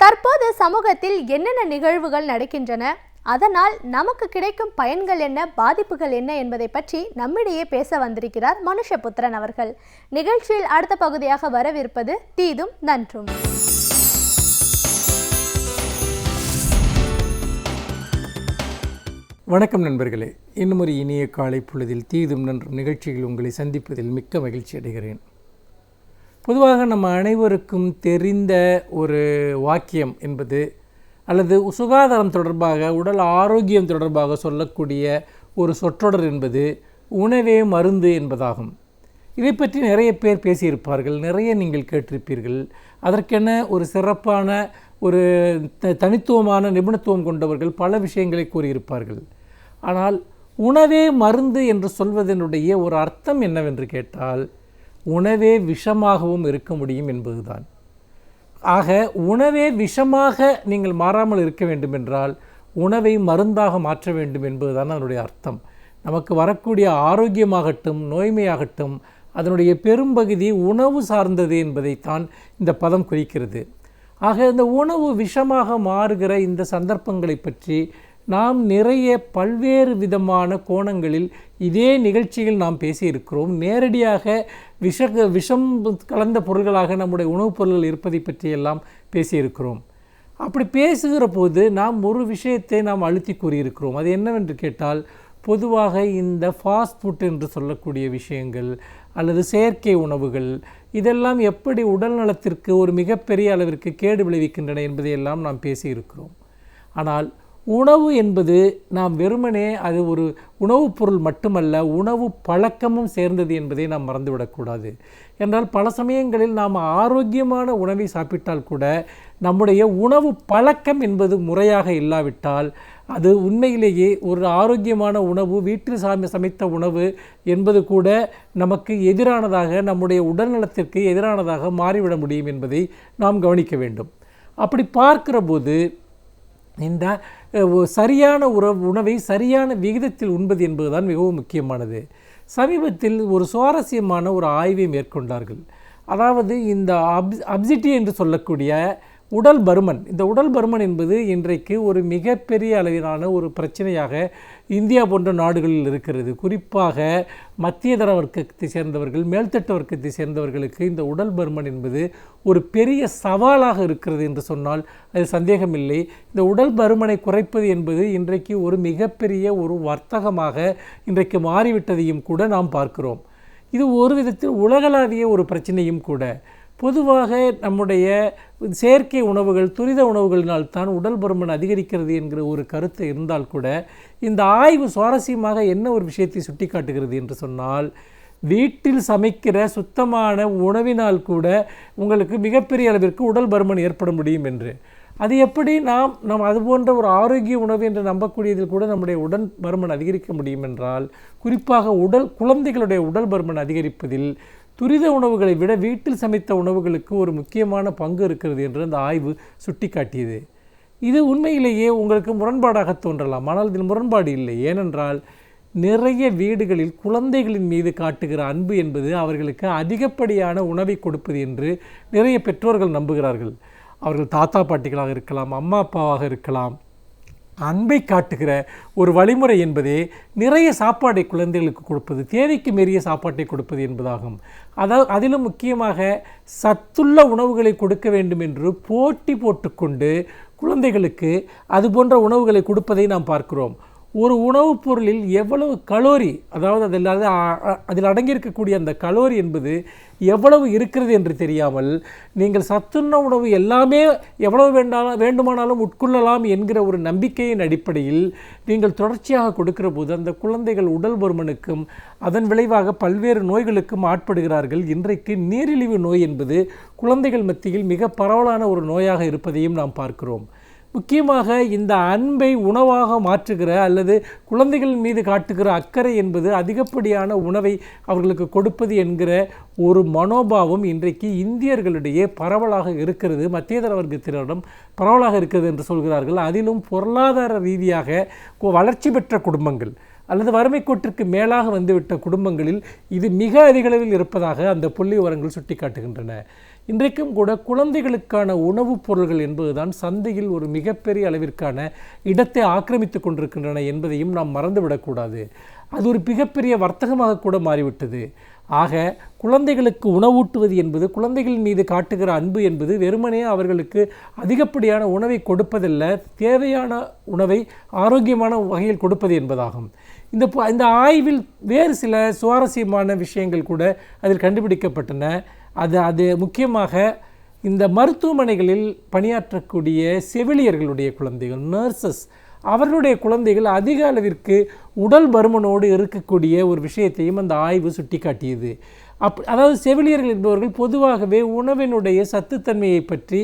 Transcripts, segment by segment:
தற்போது சமூகத்தில் என்னென்ன நிகழ்வுகள் நடக்கின்றன, அதனால் நமக்கு கிடைக்கும் பயன்கள் என்ன, பாதிப்புகள் என்ன என்பதை பற்றி நம்மிடையே பேச வந்திருக்கிறார் மனுஷபுத்திரன் அவர்கள். நிகழ்ச்சியில் அடுத்த பகுதியாக வரவிருப்பது தீதும் நன்றும். வணக்கம் நண்பர்களே, இன்னும் ஒரு இனிய காலை பொழுதில் தீதும் நன்றும் நிகழ்ச்சியில் உங்களை சந்திப்பதில் மிக்க மகிழ்ச்சி அடைகிறேன். பொதுவாக நம்ம அனைவருக்கும் தெரிந்த ஒரு வாக்கியம் என்பது, அல்லது சுகாதாரம் தொடர்பாக, உடல் ஆரோக்கியம் தொடர்பாக சொல்லக்கூடிய ஒரு சொற்றொடர் என்பது உணவே மருந்து என்பதாகும். இதை பற்றி நிறைய பேர் பேசியிருப்பார்கள், நிறைய நீங்கள் கேட்டிருப்பீர்கள். அதற்கென ஒரு சிறப்பான ஒரு தனித்துவமான நிபுணத்துவம் கொண்டவர்கள் பல விஷயங்களை கூறியிருப்பார்கள். ஆனால் உணவே மருந்து என்று சொல்வதனுடைய ஒரு அர்த்தம் என்னவென்று கேட்டால், உணவே விஷமாகவும் இருக்க முடியும் என்பதுதான். ஆக உணவே விஷமாக நீங்கள் மாறாமல் இருக்க வேண்டுமென்றால் உணவை மருந்தாக மாற்ற வேண்டும் என்பதுதான் அதனுடைய அர்த்தம். நமக்கு வரக்கூடிய ஆரோக்கியமாகட்டும் நோய்மையாகட்டும் அதனுடைய பெரும்பகுதி உணவு சார்ந்தது என்பதைத்தான் இந்த பதம் குறிக்கிறது. ஆக இந்த உணவு விஷமாக மாறுகிற இந்த சந்தர்ப்பங்களை பற்றி நாம் நிறைய பல்வேறு விதமான கோணங்களில் இதே நிகழ்ச்சியில் நாம் பேசியிருக்கிறோம். நேரடியாக விஷம் கலந்த பொருள்களாக நம்முடைய உணவுப் பொருள்கள் இருப்பதை பற்றியெல்லாம் பேசியிருக்கிறோம். அப்படி பேசுகிற போது நாம் ஒரு விஷயத்தை நாம் அழுத்தி கூறியிருக்கிறோம். அது என்னவென்று கேட்டால், பொதுவாக இந்த ஃபாஸ்ட் ஃபுட் என்று சொல்லக்கூடிய விஷயங்கள் அல்லது செயற்கை உணவுகள் இதெல்லாம் எப்படி உடல் நலத்திற்கு ஒரு மிகப்பெரிய அளவிற்கு கேடு விளைவிக்கின்றன என்பதையெல்லாம் நாம் பேசியிருக்கிறோம். ஆனால் உணவு என்பது நாம் வெறுமனே அது ஒரு உணவுப் பொருள் மட்டுமல்ல, உணவு பழக்கமும் சேர்ந்தது என்பதை நாம் மறந்துவிடக்கூடாது. என்றால் பல சமயங்களில் நாம் ஆரோக்கியமான உணவை சாப்பிட்டால் கூட நம்முடைய உணவு பழக்கம் என்பது முறையாக இல்லாவிட்டால் அது உண்மையிலேயே ஒரு ஆரோக்கியமான உணவு, வீட்டில் சமைத்த உணவு என்பது கூட நமக்கு எதிரானதாக, நம்முடைய உடல் நலத்திற்கு எதிரானதாக மாறிவிட முடியும் என்பதை நாம் கவனிக்க வேண்டும். அப்படி பார்க்கிற போது இந்த சரியான உணவை சரியான விகிதத்தில் உண்பது என்பதுதான் மிகவும் முக்கியமானது. சமீபத்தில் ஒரு சுவாரஸ்யமான ஒரு ஆய்வை மேற்கொண்டார்கள். அதாவது இந்த அப்சிட்டி என்று சொல்லக்கூடிய உடல் பருமன், இந்த உடல் பருமன் என்பது இன்றைக்கு ஒரு மிகப்பெரிய அளவிலான ஒரு பிரச்சனையாக இந்தியா போன்ற நாடுகளில் இருக்கிறது. குறிப்பாக மத்தியதர வர்க்கத்தை சேர்ந்தவர்கள், மேல்தட்டு வர்க்கத்தை சேர்ந்தவர்களுக்கு இந்த உடல் பருமன் என்பது ஒரு பெரிய சவாலாக இருக்கிறது என்று சொன்னால் அது சந்தேகமில்லை. இந்த உடல் பருமனை குறைப்பது என்பது இன்றைக்கு ஒரு மிகப்பெரிய ஒரு வர்த்தகமாக இன்றைக்கு மாறிவிட்டதையும் கூட நாம் பார்க்கிறோம். இது ஒரு விதத்தில் உலகளாவிய ஒரு பிரச்சனையும் கூட. பொதுவாக நம்முடைய செயற்கை உணவுகள், துரித உணவுகளினால்தான் உடல் பருமன் அதிகரிக்கிறது என்கிற ஒரு கருத்து இருந்தால் கூட, இந்த ஆய்வு சுவாரஸ்யமாக என்ன ஒரு விஷயத்தை சுட்டி காட்டுகிறது என்று சொன்னால், வீட்டில் சமைக்கிற சுத்தமான உணவினால் கூட உங்களுக்கு மிகப்பெரிய அளவிற்கு உடல் பருமன் ஏற்பட முடியும் என்று. அது எப்படி நாம் அது போன்ற ஒரு ஆரோக்கிய உணவு என்று நம்பக்கூடியதில் கூட நம்முடைய உடல் பருமன் அதிகரிக்க முடியும் என்றால், குறிப்பாக குழந்தைகளுடைய உடல் பருமன் அதிகரிப்பதில் துரித உணவுகளை விட வீட்டில் சமைத்த உணவுகளுக்கு ஒரு முக்கியமான பங்கு இருக்கிறது என்று அந்த ஆய்வு சுட்டி காட்டியது. இது உண்மையிலேயே உங்களுக்கு முரண்பாடாக தோன்றலாம், ஆனால் இதில் முரண்பாடு இல்லை. ஏனென்றால் நிறைய வீடுகளில் குழந்தைகளின் மீது காட்டுகிற அன்பு என்பது அவர்களுக்கு அதிகப்படியான உணவை கொடுப்பது என்று நிறைய பெற்றோர்கள் நம்புகிறார்கள். அவர்கள் தாத்தா பாட்டிகளாக இருக்கலாம், அம்மா அப்பாவாக இருக்கலாம். அன்பை காட்டுகிற ஒரு வழிமுறை என்பதே நிறைய சாப்பாட்டை குழந்தைகளுக்கு கொடுப்பது, தேவைக்கு மீறிய சாப்பாட்டை கொடுப்பது என்பதாகும். அதிலும் முக்கியமாக சத்துள்ள உணவுகளை கொடுக்க வேண்டும் என்று போட்டி போட்டுக்கொண்டு குழந்தைகளுக்கு அது போன்ற உணவுகளை கொடுப்பதை நாம் பார்க்கிறோம். ஒரு உணவுப் பொருளில் எவ்வளவு கலோரி, அதாவது அதில் அடங்கியிருக்கக்கூடிய அந்த கலோரி என்பது எவ்வளவு இருக்கிறது என்று தெரியாமல் நீங்கள் சத்துள்ள உணவு எல்லாமே எவ்வளவு வேண்டுமானாலும் உட்கொள்ளலாம் என்கிற ஒரு நம்பிக்கையின் அடிப்படையில் நீங்கள் தொடர்ச்சியாக கொடுக்கிற போது அந்த குழந்தைகள் உடல் பருமனுக்கும் அதன் விளைவாக பல்வேறு நோய்களுக்கும் ஆட்படுகிறார்கள். இன்றைக்கு நீரிழிவு நோய் என்பது குழந்தைகள் மத்தியில் மிக பரவலான ஒரு நோயாக இருப்பதையும் நாம் பார்க்கிறோம். முக்கியமாக இந்த அன்பை உணவாக மாற்றுகிற அல்லது குழந்தைகள் மீது காட்டுகிற அக்கறை என்பது அதிகப்படியான உணவை அவர்களுக்கு கொடுப்பது என்கிற ஒரு மனோபாவம் இன்றைக்கு இந்தியர்களிடையே பரவலாக இருக்கிறது, மத்தியதர வர்க்கத்தினரிடம் பரவலாக இருக்கிறது என்று சொல்கிறார்கள். அதிலும் பொருளாதார ரீதியாக வளர்ச்சி பெற்ற குடும்பங்கள் அல்லது வறுமை கோட்டிற்கு மேலாக வந்துவிட்ட குடும்பங்களில் இது மிக அதிகளவில் இருப்பதாக அந்த புள்ளி விவரங்கள் சுட்டி காட்டுகின்றன. இன்றைக்கும் கூட குழந்தைகளுக்கான உணவுப் பொருள்கள் என்பதுதான் சந்தையில் ஒரு மிகப்பெரிய அளவிற்கான இடத்தை ஆக்கிரமித்து கொண்டிருக்கின்றன என்பதையும் நாம் மறந்துவிடக்கூடாது. அது ஒரு மிகப்பெரிய வர்த்தகமாக கூட மாறிவிட்டது. ஆக குழந்தைகளுக்கு உணவூட்டுவது என்பது, குழந்தைகள் மீது காட்டுகிற அன்பு என்பது வெறுமனே அவர்களுக்கு அதிகப்படியான உணவை கொடுப்பதல்ல, தேவையான உணவை ஆரோக்கியமான வகையில் கொடுப்பது என்பதாகும். இந்த ஆய்வில் வேறு சில சுவாரஸ்யமான விஷயங்கள் கூட அதில் கண்டுபிடிக்கப்பட்டன. அது முக்கியமாக இந்த மருத்துவமனைகளில் பணியாற்றக்கூடிய செவிலியர்களுடைய குழந்தைகள், நர்சஸ், அவர்களுடைய குழந்தைகள் அதிக அளவிற்கு உடல் பருமனோடு இருக்கக்கூடிய ஒரு விஷயத்தையும் அந்த ஆய்வு சுட்டி காட்டியது. அதாவது செவிலியர்கள் என்பவர்கள் பொதுவாகவே உணவினுடைய சத்துத்தன்மையை பற்றி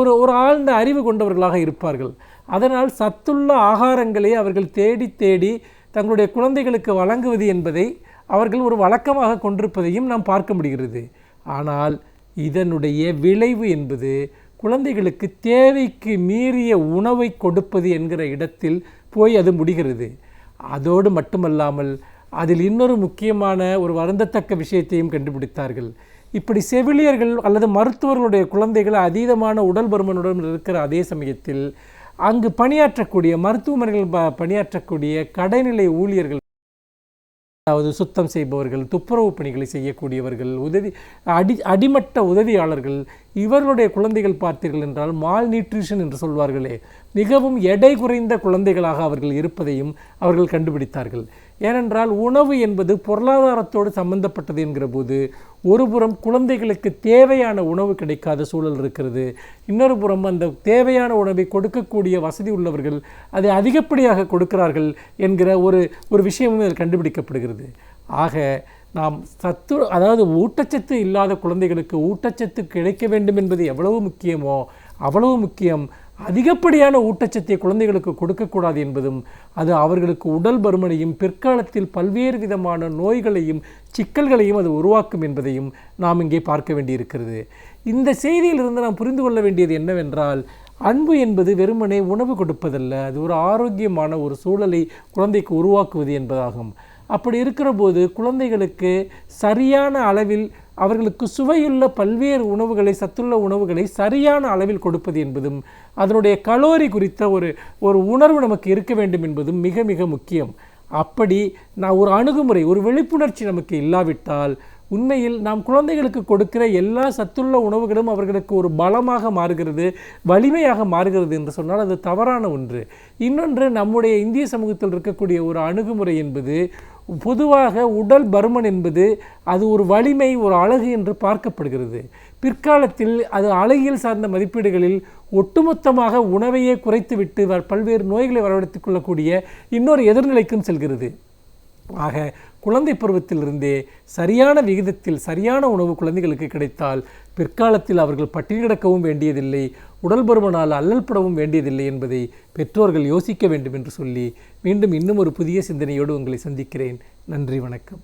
ஒரு ஆழ்ந்த அறிவு கொண்டவர்களாக இருப்பார்கள். அதனால் சத்துள்ள ஆகாரங்களை அவர்கள் தேடி தேடி தங்களுடைய குழந்தைகளுக்கு வழங்குவது என்பதை அவர்கள் ஒரு வழக்கமாக கொண்டிருப்பதையும் நாம் பார்க்க முடிகிறது. ஆனால் இதனுடைய விளைவு என்பது குழந்தைகளுக்கு தேவைக்கு மீறிய உணவை கொடுப்பது என்கிற இடத்தில் போய் அது முடிகிறது. அதோடு மட்டுமல்லாமல் அதில் இன்னொரு முக்கியமான ஒரு வருந்தத்தக்க விஷயத்தையும் கண்டுபிடித்தார்கள். இப்படி செவிலியர்கள் அல்லது மருத்துவர்களுடைய குழந்தைகள் அதீதமான உடல் பருமனுடன் இருக்கிற அதே சமயத்தில் அங்கு பணியாற்றக்கூடிய மருத்துவமனைகள் பணியாற்றக்கூடிய கடைநிலை ஊழியர்கள், அதாவது சுத்தம் செய்பவர்கள், துப்புரவு பணிகளை செய்யக்கூடியவர்கள், அடிமட்ட உதவியாளர்கள், இவர்களுடைய குழந்தைகள் பார்த்தீர்கள் என்றால் மால் நியூட்ரிஷன் என்று சொல்வார்களே, மிகவும் எடை குறைந்த குழந்தைகளாக அவர்கள் இருப்பதையும் அவர்கள் கண்டுபிடித்தார்கள். ஏனென்றால் உணவு என்பது பொருளாதாரத்தோடு சம்பந்தப்பட்டது என்கிற போது ஒரு புறம் குழந்தைகளுக்கு தேவையான உணவு கிடைக்காத சூழல் இருக்கிறது, இன்னொரு புறம் அந்த தேவையான உணவை கொடுக்கக்கூடிய வசதி உள்ளவர்கள் அதை அதிகப்படியாக கொடுக்கிறார்கள் என்கிற ஒரு விஷயமும் இதில் கண்டுபிடிக்கப்படுகிறது. ஆக நாம் அதாவது ஊட்டச்சத்து இல்லாத குழந்தைகளுக்கு ஊட்டச்சத்து கிடைக்க வேண்டும் என்பது எவ்வளவு முக்கியமோ அவ்வளவு முக்கியம் அதிகப்படியான ஊட்டச்சத்தை குழந்தைகளுக்கு கொடுக்கக்கூடாது என்பதும் அது அவர்களுக்கு உடல் பருமனையும் பிற்காலத்தில் பல்வேறு விதமான நோய்களையும் சிக்கல்களையும் அது உருவாக்கும் என்பதையும் நாம் இங்கே பார்க்க வேண்டியிருக்கிறது. இந்த செய்தியிலிருந்து நாம் புரிந்து கொள்ள வேண்டியது என்னவென்றால், அன்பு என்பது வெறுமனே உணவு கொடுப்பதல்ல, அது ஒரு ஆரோக்கியமான ஒரு சூழலை குழந்தைக்கு உருவாக்குவது என்பதாகும். அப்படி இருக்கிற போது குழந்தைகளுக்கு சரியான அளவில் அவர்களுக்கு சுவையுள்ள பல்வேறு உணவுகளை, சத்துள்ள உணவுகளை சரியான அளவில் கொடுப்பது என்பதும் அதனுடைய கலோரி குறித்த ஒரு உணர்வு நமக்கு இருக்க வேண்டும் என்பதும் மிக மிக முக்கியம். அப்படி ஒரு அணுகுமுறை, ஒரு விழிப்புணர்ச்சி நமக்கு இல்லாவிட்டால் உண்மையில் நாம் குழந்தைகளுக்கு கொடுக்கிற எல்லா சத்துள்ள உணவுகளும் அவர்களுக்கு ஒரு பலமாக மாறுகிறது, வலிமையாக மாறுகிறது என்று சொன்னால் அது தவறான ஒன்று. இன்னொன்று, நம்முடைய இந்திய சமூகத்தில் இருக்கக்கூடிய ஒரு அணுகுமுறை என்பது பொதுவாக உடல் பருமன் என்பது அது ஒரு வலிமை, ஒரு அழகு என்று பார்க்கப்படுகிறது. பிற்காலத்தில் அது அழகியல் சார்ந்த மதிப்பீடுகளில் ஒட்டுமொத்தமாக உணவையே குறைத்துவிட்டு பல்வேறு நோய்களை வரவழைத்துக் கொள்ளக்கூடிய இன்னொரு எதிர்நிலைக்கும் செல்கிறது. ஆக குழந்தை பருவத்திலிருந்தே சரியான விகிதத்தில் சரியான உணவு குழந்தைகளுக்கு கிடைத்தால் பிற்காலத்தில் அவர்கள் பட்டினி கிடக்கவும் வேண்டியதில்லை, உடல் பருமனால் அல்லல்படவும் வேண்டியதில்லை என்பதை பெற்றோர்கள் யோசிக்க வேண்டும் என்று சொல்லி மீண்டும் இன்னும் ஒரு புதிய சிந்தனையோடு உங்களை சந்திக்கிறேன். நன்றி, வணக்கம்.